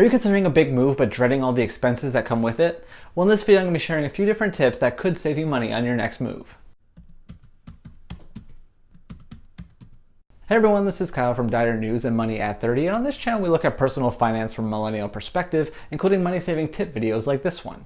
Are you considering a big move but dreading all the expenses that come with it? Well, in this video I'm going to be sharing a few different tips that could save you money on your next move. Hey everyone, this is Kyle from Dire News and Money at 30, and on this channel we look at personal finance from a millennial perspective, including money-saving tip videos like this one.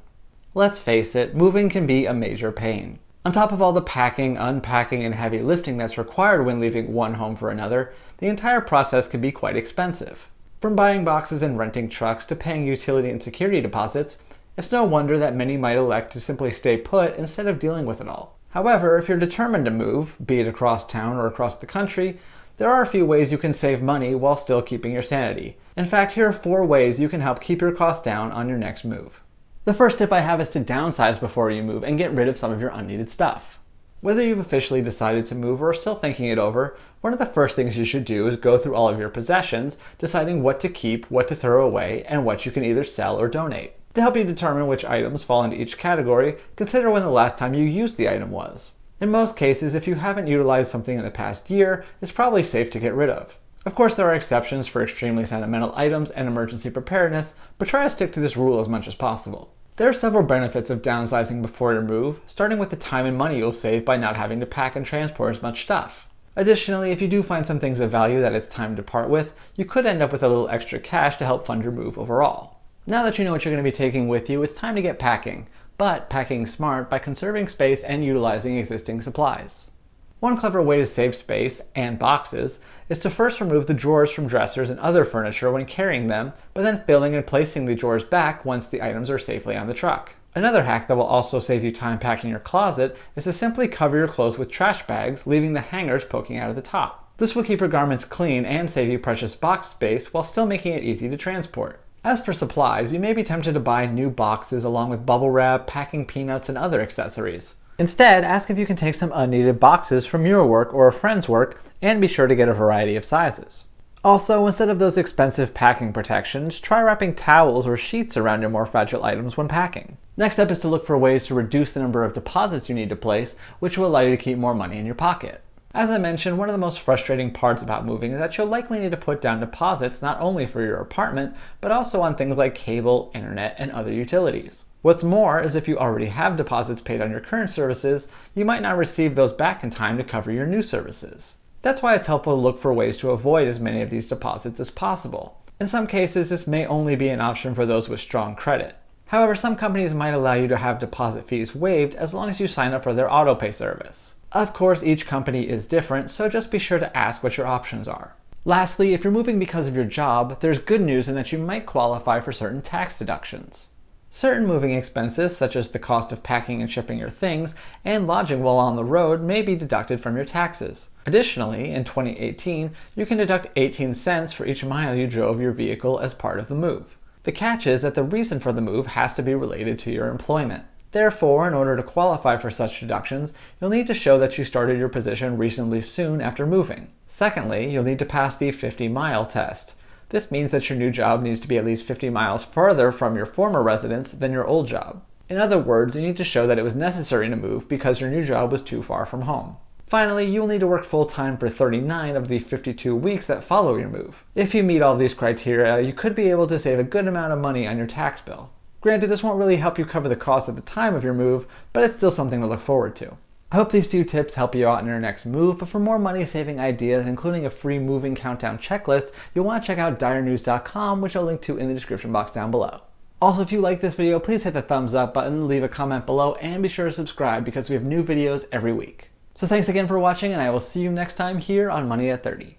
Let's face it, moving can be a major pain. On top of all the packing, unpacking, and heavy lifting that's required when leaving one home for another, the entire process can be quite expensive. From buying boxes and renting trucks to paying utility and security deposits, it's no wonder that many might elect to simply stay put instead of dealing with it all. However, if you're determined to move, be it across town or across the country, there are a few ways you can save money while still keeping your sanity. In fact, here are 4 ways you can help keep your costs down on your next move. The first tip I have is to downsize before you move and get rid of some of your unneeded stuff. Whether you've officially decided to move or are still thinking it over, one of the first things you should do is go through all of your possessions, deciding what to keep, what to throw away, and what you can either sell or donate. To help you determine which items fall into each category, consider when the last time you used the item was. In most cases, if you haven't utilized something in the past year, it's probably safe to get rid of. Of course, there are exceptions for extremely sentimental items and emergency preparedness, but try to stick to this rule as much as possible. There are several benefits of downsizing before your move, starting with the time and money you'll save by not having to pack and transport as much stuff. Additionally, if you do find some things of value that it's time to part with, you could end up with a little extra cash to help fund your move overall. Now that you know what you're going to be taking with you, it's time to get packing, but packing smart by conserving space and utilizing existing supplies. One clever way to save space and boxes is to first remove the drawers from dressers and other furniture when carrying them, but then filling and placing the drawers back once the items are safely on the truck. Another hack that will also save you time packing your closet is to simply cover your clothes with trash bags, leaving the hangers poking out of the top. This will keep your garments clean and save you precious box space while still making it easy to transport. As for supplies, you may be tempted to buy new boxes along with bubble wrap, packing peanuts, and other accessories. Instead, ask if you can take some unneeded boxes from your work or a friend's work, and be sure to get a variety of sizes. Also, instead of those expensive packing protections, try wrapping towels or sheets around your more fragile items when packing. Next up is to look for ways to reduce the number of deposits you need to place, which will allow you to keep more money in your pocket. As I mentioned, one of the most frustrating parts about moving is that you'll likely need to put down deposits not only for your apartment, but also on things like cable, internet, and other utilities. What's more is if you already have deposits paid on your current services, you might not receive those back in time to cover your new services. That's why it's helpful to look for ways to avoid as many of these deposits as possible. In some cases, this may only be an option for those with strong credit. However, some companies might allow you to have deposit fees waived as long as you sign up for their autopay service. Of course, each company is different, so just be sure to ask what your options are. Lastly, if you're moving because of your job, there's good news in that you might qualify for certain tax deductions. Certain moving expenses, such as the cost of packing and shipping your things, and lodging while on the road, may be deducted from your taxes. Additionally, in 2018, you can deduct 18 cents for each mile you drove your vehicle as part of the move. The catch is that the reason for the move has to be related to your employment. Therefore, in order to qualify for such deductions, you'll need to show that you started your position reasonably soon after moving. Secondly, you'll need to pass the 50-mile test. This means that your new job needs to be at least 50 miles further from your former residence than your old job. In other words, you need to show that it was necessary to move because your new job was too far from home. Finally, you will need to work full-time for 39 of the 52 weeks that follow your move. If you meet all of these criteria, you could be able to save a good amount of money on your tax bill. Granted, this won't really help you cover the cost at the time of your move, but it's still something to look forward to. I hope these few tips help you out in your next move, but for more money-saving ideas, including a free moving countdown checklist, you'll want to check out direnews.com, which I'll link to in the description box down below. Also, if you like this video, please hit the thumbs up button, leave a comment below, and be sure to subscribe because we have new videos every week. So thanks again for watching, and I will see you next time here on Money at 30.